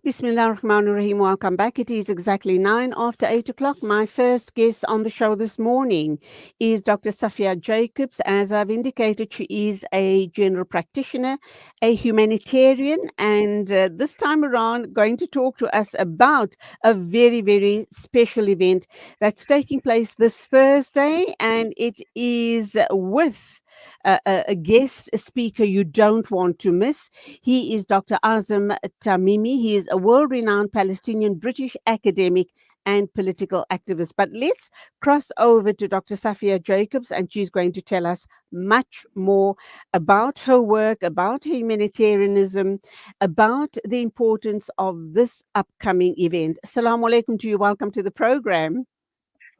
Bismillah ar-Rahman ar-Rahim. Welcome back. It is exactly 9 after 8 o'clock. My first guest on the show this morning is Dr. Saffia Jacobs. As I've indicated, she is a general practitioner, a humanitarian, and this time around going to talk to us about a very, very special event that's taking place this Thursday, and it is with a guest speaker you don't want to miss. He is Dr. Azzam Tamimi. He is a world renowned Palestinian British academic and political activist. But let's cross over to Dr. Saffia Jacobs, and she's going to tell us much more about her work, about humanitarianism, about the importance of this upcoming event. Assalamu alaikum to you. Welcome to the program.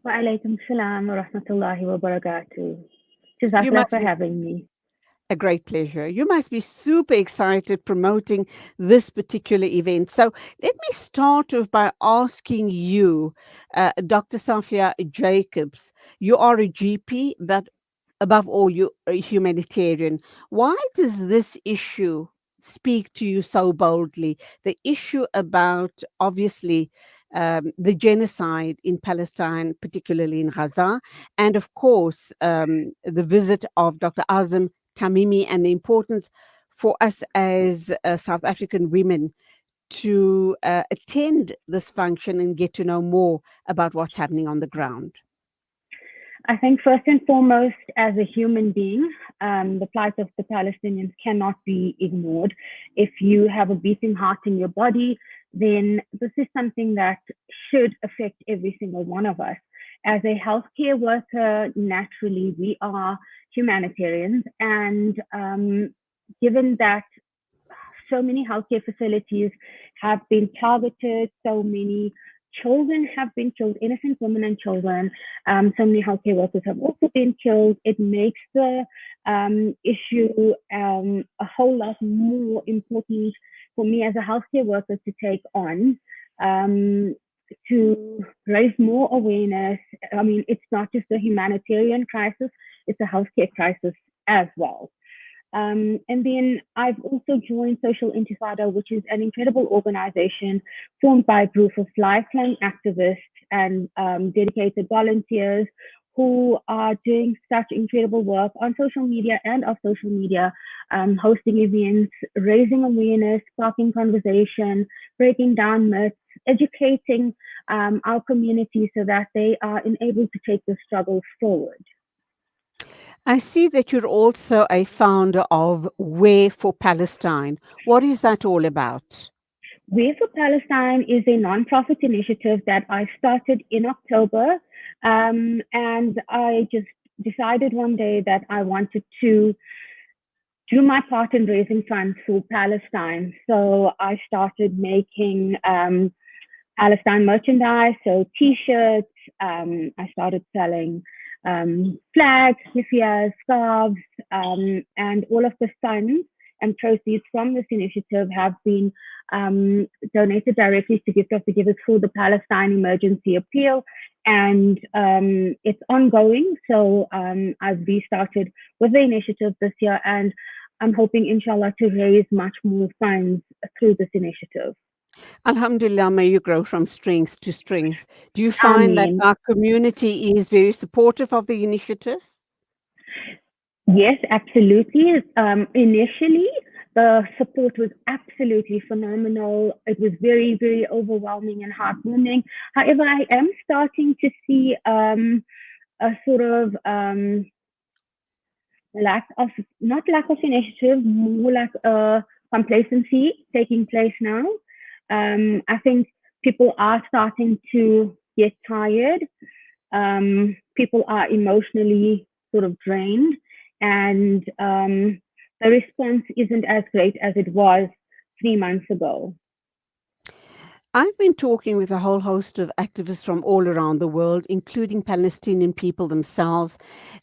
Wa alaikum salam wa rahmatullahi wa barakatuh. You Jazakallah must for be having me. a great pleasure. You must be super excited promoting this particular event. So let me start off by asking you, Dr. Saffia Jacobs, you are a GP, but above all, you're a humanitarian. Why does this issue speak to you so boldly? The issue about, obviously, the genocide in Palestine, particularly in Gaza, and of course, the visit of Dr. Azzam Tamimi and the importance for us as South African women to attend this function and get to know more about what's happening on the ground. I think first and foremost, as a human being, the plight of the Palestinians cannot be ignored. If you have a beating heart in your body, then this is something that should affect every single one of us. As a healthcare worker, naturally, we are humanitarians. And given that so many healthcare facilities have been targeted, so many children have been killed, innocent women and children. So many healthcare workers have also been killed. It makes the issue a whole lot more important for me as a healthcare worker to take on, to raise more awareness. I mean, it's not just a humanitarian crisis, it's a healthcare crisis as well. And then I've also joined Social Intifada, which is an incredible organization formed by a group of lifelong activists and dedicated volunteers who are doing such incredible work on social media and off social media, hosting events, raising awareness, sparking conversation, breaking down myths, educating our community so that they are enabled to take the struggle forward. I see that you're also a founder of Way for Palestine. What is that all about? Way for Palestine is a nonprofit initiative that I started in October. And I just decided one day that I wanted to do my part in raising funds for Palestine. So I started making Palestine merchandise, so T-shirts. I started selling flags, keffiyehs, scarves, and all of the funds and proceeds from this initiative have been donated directly to Gift of the Givers for the Palestine Emergency Appeal. And it's ongoing. So I've restarted with the initiative this year, and I'm hoping, inshallah, to raise much more funds through this initiative. Alhamdulillah, may you grow from strength to strength. Do you find that Amen. our community is very supportive of the initiative? Yes, absolutely. Initially, the support was absolutely phenomenal. It was very, very overwhelming and heartwarming. However, I am starting to see a sort of lack of, not lack of initiative, more like a complacency taking place now. I think people are starting to get tired. People are emotionally sort of drained, and the response isn't as great as it was 3 months ago. I've been talking with a whole host of activists from all around the world, including Palestinian people themselves.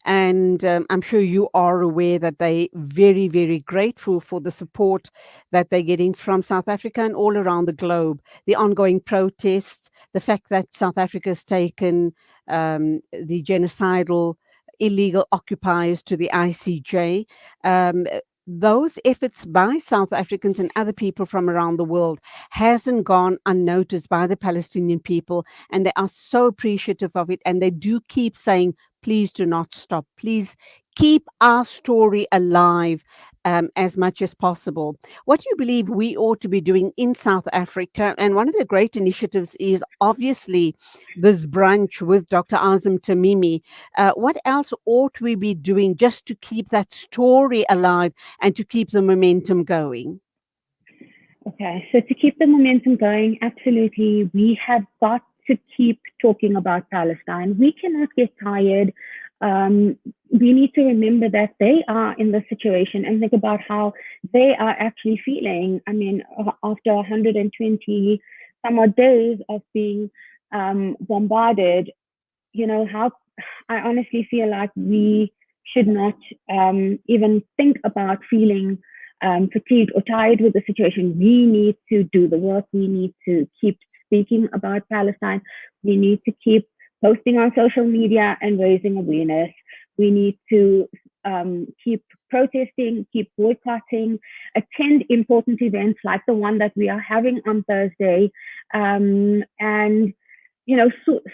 And I'm sure you are aware that they very, very grateful for the support that they're getting from South Africa and all around the globe. The ongoing protests, the fact that South Africa has taken the genocidal illegal occupiers to the ICJ. Um, those efforts by South Africans and other people from around the world hasn't gone unnoticed by the Palestinian people, and they are so appreciative of it, and they do keep saying, please do not stop, please keep our story alive as much as possible. What do you believe we ought to be doing in South Africa? And one of the great initiatives is obviously this brunch with Dr. Azzam Tamimi. What else ought we be doing just to keep that story alive and to keep the momentum going? Okay, so to keep the momentum going, absolutely, we have got to keep talking about Palestine. We cannot get tired. We need to remember that they are in this situation and think about how they are actually feeling. I mean, after 120 some odd days of being bombarded, how I honestly feel like we should not even think about feeling fatigued or tired with the situation. We need to do the work. We need to keep speaking about Palestine. We need to keep posting on social media and raising awareness. We need to keep protesting, keep boycotting, attend important events like the one that we are having on Thursday, and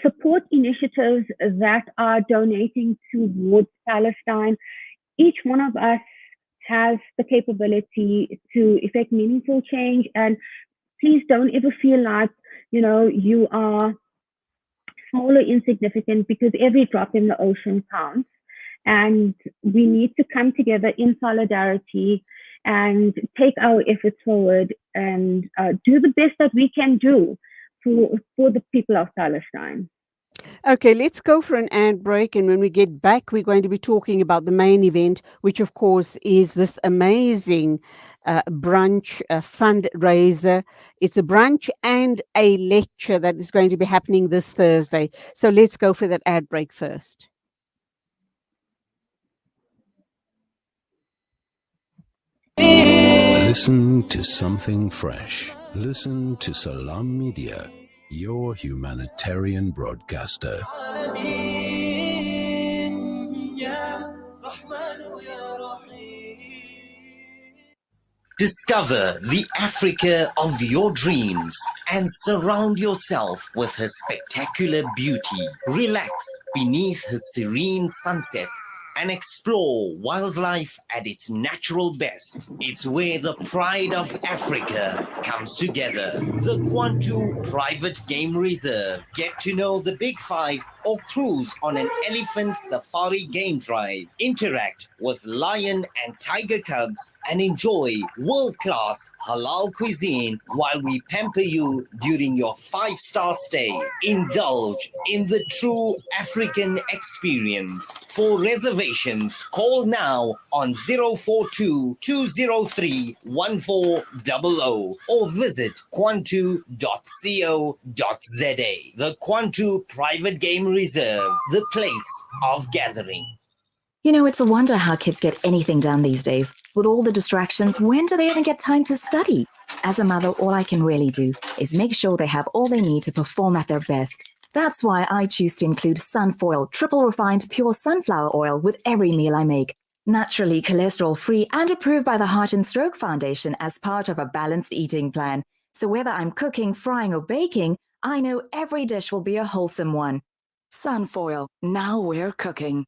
support initiatives that are donating towards Palestine. Each one of us has the capability to effect meaningful change, and please don't ever feel like you are small or insignificant, because every drop in the ocean counts, and we need to come together in solidarity and take our efforts forward and do the best that we can do for the people of Palestine. Okay, let's go for an ad break. And when we get back, we're going to be talking about the main event, which, of course, is this amazing brunch fundraiser. It's a brunch and a lecture that is going to be happening this Thursday. So let's go for that ad break first. Listen to something fresh. Listen to Salam Media, your humanitarian broadcaster. Discover the Africa of your dreams and surround yourself with her spectacular beauty. Relax beneath her serene sunsets and explore wildlife at its natural best. It's where the pride of Africa comes together. The Kwantu Private Game Reserve. Get to know the Big Five or cruise on an elephant safari game drive. Interact with lion and tiger cubs and enjoy world-class halal cuisine while we pamper you during your 5-star stay. Indulge in the true African experience. For reservations, call now on 042-203-1400 or visit kwantu.co.za. The Kwantu Private Game Reserve, the place of gathering. You know, it's a wonder how kids get anything done these days. With all the distractions, when do they even get time to study? As a mother, all I can really do is make sure they have all they need to perform at their best. That's why I choose to include Sunfoil, triple refined pure sunflower oil with every meal I make. Naturally cholesterol-free and approved by the Heart and Stroke Foundation as part of a balanced eating plan. So whether I'm cooking, frying or baking, I know every dish will be a wholesome one. Sunfoil, now we're cooking.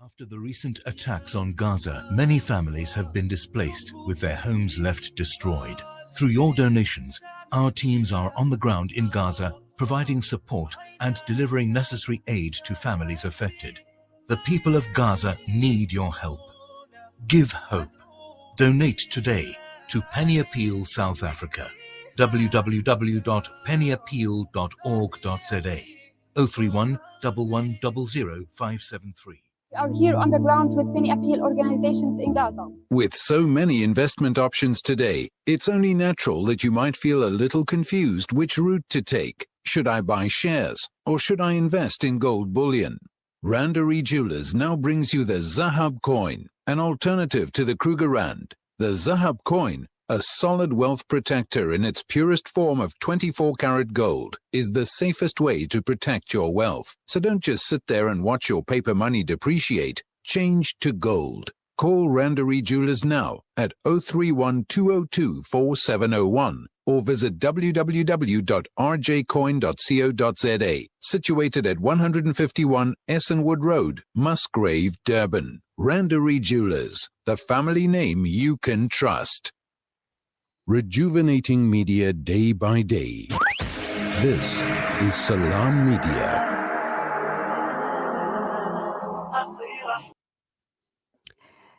After the recent attacks on Gaza, many families have been displaced with their homes left destroyed. Through your donations, our teams are on the ground in Gaza, providing support and delivering necessary aid to families affected. The people of Gaza need your help. Give hope. Donate today to Penny Appeal South Africa. www.pennyappeal.org.za 031 1100 573. We are here on the ground with many appeal organizations in Gaza. With so many investment options today, it's only natural that you might feel a little confused which route to take. Should I buy shares or should I invest in gold bullion? Randery Jewelers now brings you the Zahab coin, an alternative to the Kruger Rand. The Zahab coin, a solid wealth protector in its purest form of 24-karat gold, is the safest way to protect your wealth. So don't just sit there and watch your paper money depreciate. Change to gold. Call Randery Jewelers now at 031 202 4701 or visit www.rjcoin.co.za, situated at 151 Essenwood Road, Musgrave, Durban. Randery Jewelers, the family name you can trust. Rejuvenating media day by day. This is Salam Media.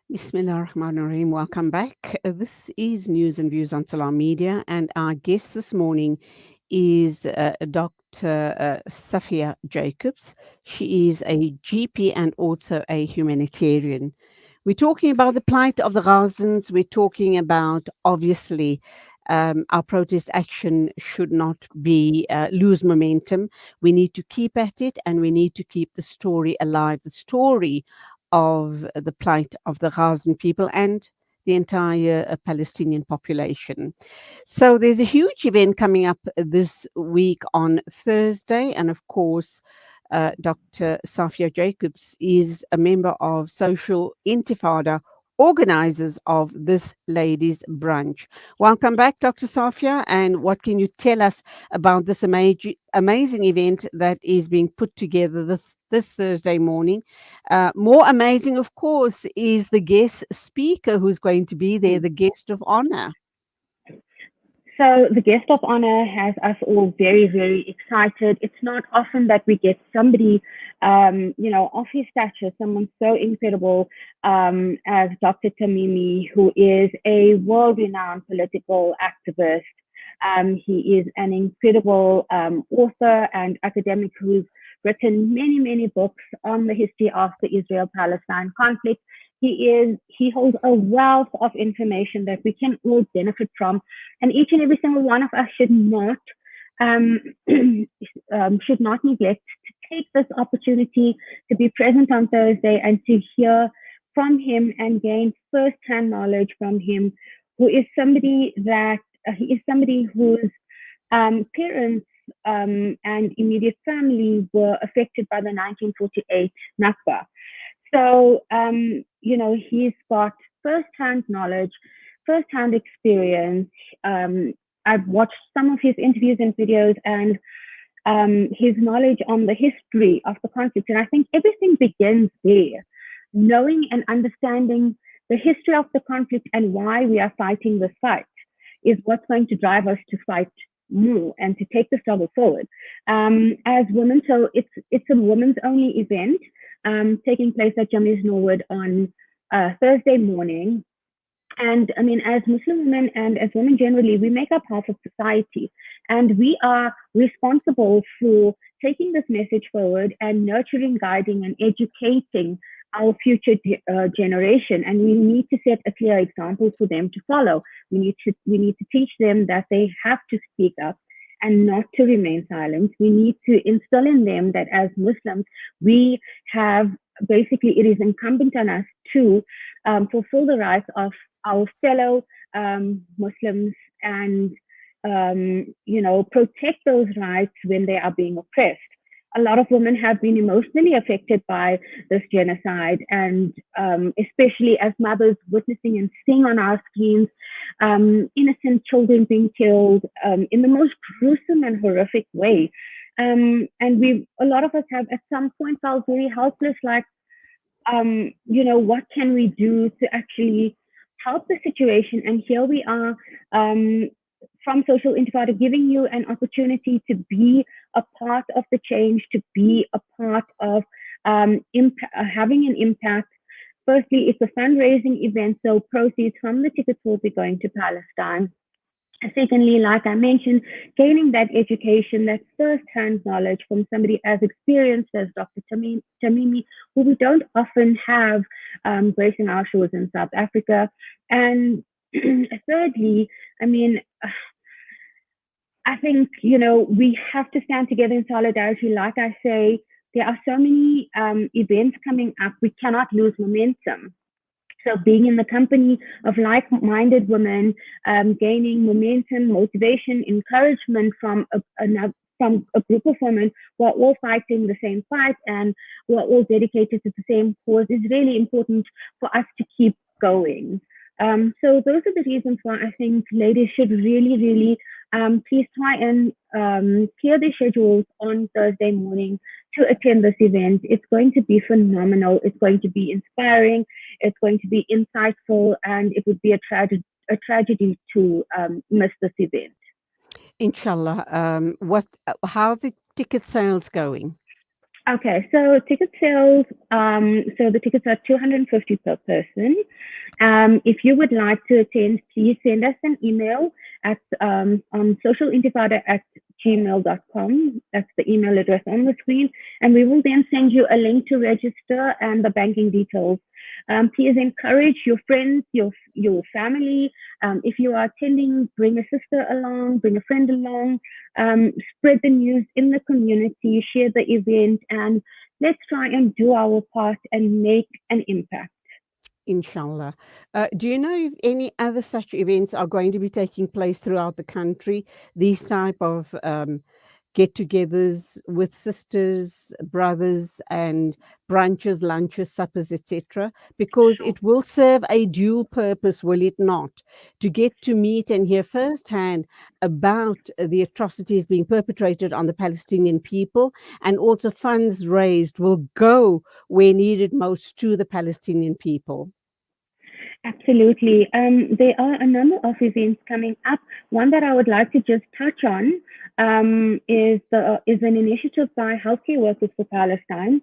Bismillah ar-Rahman ar-Rahim. Welcome back. This is News and Views on Salam Media, and our guest this morning is Dr. Saffia Jacobs. She is a GP and also a humanitarian. We're talking about the plight of the Gazans. We're talking about, obviously, our protest action should not be lose momentum. We need to keep at it, and we need to keep the story alive. The story of the plight of the Gazan people and the entire Palestinian population. So there's a huge event coming up this week on Thursday, and of course, Dr. Saffia Jacobs is a member of Social Intifada, organizers of this ladies' brunch. Welcome back, Dr. Saffia, and what can you tell us about this amazing event that is being put together this Thursday morning? More amazing, of course, is the guest speaker who's going to be there, the guest of honor. So the guest of honor has us all very, very excited. It's not often that we get somebody, of his stature, someone so incredible as Dr. Tamimi, who is a world-renowned political activist. He is an incredible author and academic who's written many, many books on the history of the Israel-Palestine conflict. He holds a wealth of information that we can all benefit from, and each and every single one of us should not neglect to take this opportunity to be present on Thursday and to hear from him and gain first-hand knowledge from him, who is somebody whose parents and immediate family were affected by the 1948 Nakba. So, he's got first-hand knowledge, first-hand experience. I've watched some of his interviews and videos, and his knowledge on the history of the conflict. And I think everything begins there, knowing and understanding the history of the conflict and why we are fighting this fight is what's going to drive us to fight more and to take the struggle forward. As women, so it's a women's only event taking place at Jamis Norwood on Thursday morning. And I mean, as Muslim women and as women generally, we make up half of society, and we are responsible for taking this message forward and nurturing, guiding, and educating our future generation. And we need to set a clear example for them to follow. We need to teach them that they have to speak up and not to remain silent. We need to instill in them that as Muslims, we have basically, it is incumbent on us to fulfill the rights of our fellow Muslims and, protect those rights when they are being oppressed. A lot of women have been emotionally affected by this genocide, and especially as mothers witnessing and seeing on our screens innocent children being killed in the most gruesome and horrific way. And a lot of us have at some point felt very helpless, like, what can we do to actually help the situation? And here we are from Social Intifada, giving you an opportunity to be a part of the change, to be a part of having an impact. Firstly, it's a fundraising event, so proceeds from the tickets will be going to Palestine. Secondly, like I mentioned, gaining that education, that first-hand knowledge from somebody as experienced as Dr. Tamimi, who we don't often have gracing our shores in South Africa. And thirdly, I mean, I think, we have to stand together in solidarity. Like I say, there are so many events coming up. We cannot lose momentum. So being in the company of like-minded women, gaining momentum, motivation, encouragement from from a group of women who are all fighting the same fight and who are all dedicated to the same cause is really important for us to keep going. So those are the reasons why I think ladies should really please try and clear their schedules on Thursday morning to attend this event. It's going to be phenomenal. It's going to be inspiring. It's going to be insightful, and it would be a tragedy to miss this event. Inshallah. How are the ticket sales going? Okay, so ticket sales, so the tickets are 250 per person. If you would like to attend, please send us an email at socialintifada@gmail.com. That's the email address on the screen. And we will then send you a link to register and the banking details. Please encourage your friends, your family. If you are attending, bring a sister along, bring a friend along, spread the news in the community, share the event, and let's try and do our part and make an impact. Inshallah. Do you know if any other such events are going to be taking place throughout the country? These type of get-togethers with sisters, brothers, and brunches, lunches, suppers, etc. Because it will serve a dual purpose, will it not? To get to meet and hear firsthand about the atrocities being perpetrated on the Palestinian people, and also funds raised will go where needed most to the Palestinian people. Absolutely. There are a number of events coming up. One that I would like to just touch on is an initiative by Healthcare Workers for Palestine,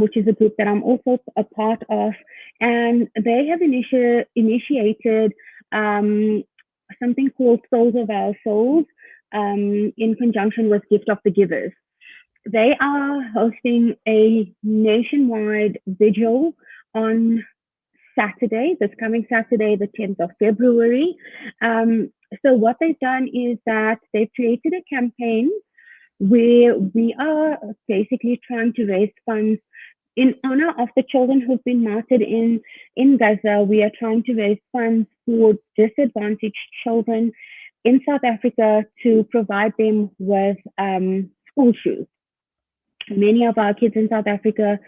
which is a group that I'm also a part of, and they have initiated something called Souls of Our Souls in conjunction with Gift of the Givers. They are hosting a nationwide vigil on Saturday, this coming Saturday, the 10th of February. So what they've done is that they've created a campaign where we are basically trying to raise funds in honor of the children who've been martyred in Gaza. We are trying to raise funds for disadvantaged children in South Africa to provide them with school shoes. Many of our kids in South Africa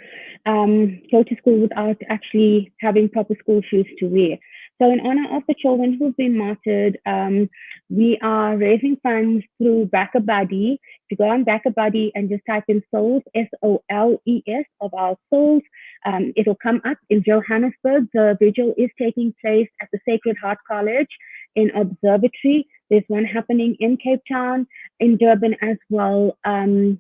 go to school without actually having proper school shoes to wear. So in honor of the children who've been martyred, we are raising funds through BackaBuddy. If you go on BackaBuddy and just type in Souls, SOLES, of Our Souls, it'll come up in Johannesburg. The vigil is taking place at the Sacred Heart College in Observatory. There's one happening in Cape Town, in Durban as well. And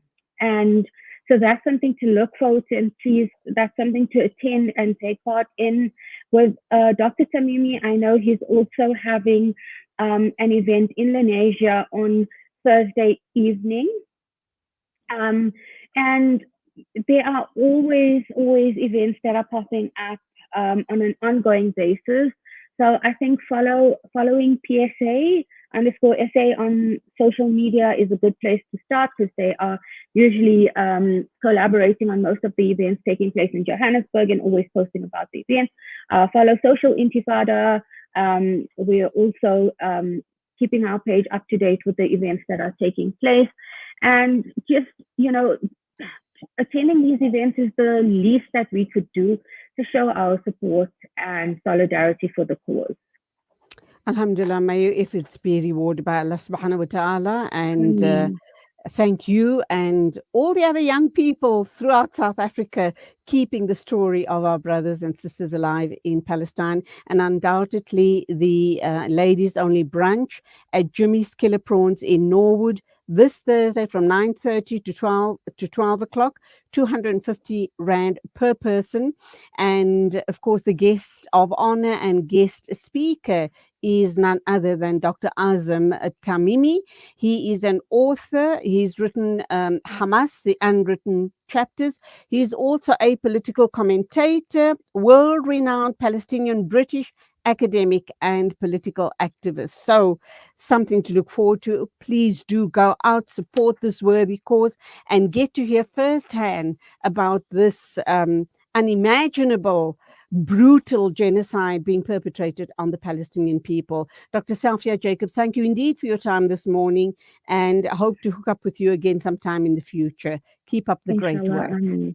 so that's something to look forward to, and please, that's something to attend and take part in. With Dr. Tamimi, I know he's also having an event in Lenasia on Thursday evening. And there are always events that are popping up on an ongoing basis. So I think following PSA_SA on social media is a good place to start, because they are usually collaborating on most of the events taking place in Johannesburg and always posting about the events. Follow Social Intifada. We're also keeping our page up to date with the events that are taking place. And just, attending these events is the least that we could do to show our support and solidarity for the cause. Alhamdulillah, may your efforts be rewarded by Allah subhanahu wa ta'ala, and thank you and all the other young people throughout South Africa keeping the story of our brothers and sisters alive in Palestine. And undoubtedly the ladies only brunch at Jimmy's Killer Prawns in Norwood this Thursday from 9:30 to 12 o'clock, 250 Rand per person. And of course, the guest of honor and guest speaker is none other than Dr. Azzam Tamimi. He is an author. He's written Hamas, the Unwritten Chapters. He's also a political commentator, world-renowned Palestinian British academic and political activist. So something to look forward to. Please do go out, support this worthy cause, and get to hear firsthand about this unimaginable brutal genocide being perpetrated on the Palestinian people. Dr. Saffia Jacobs, thank you indeed for your time this morning, and I hope to hook up with you again sometime in the future. Keep up the great Inshallah. work.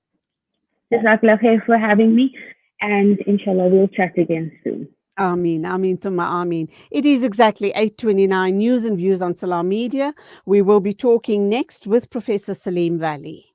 Jazakallah khair for having me, and inshallah we'll chat again soon. Ameen, Ameen, Thumma Ameen. It is exactly 8:29. News and views on Salam Media. We will be talking next with Professor Salim Valley.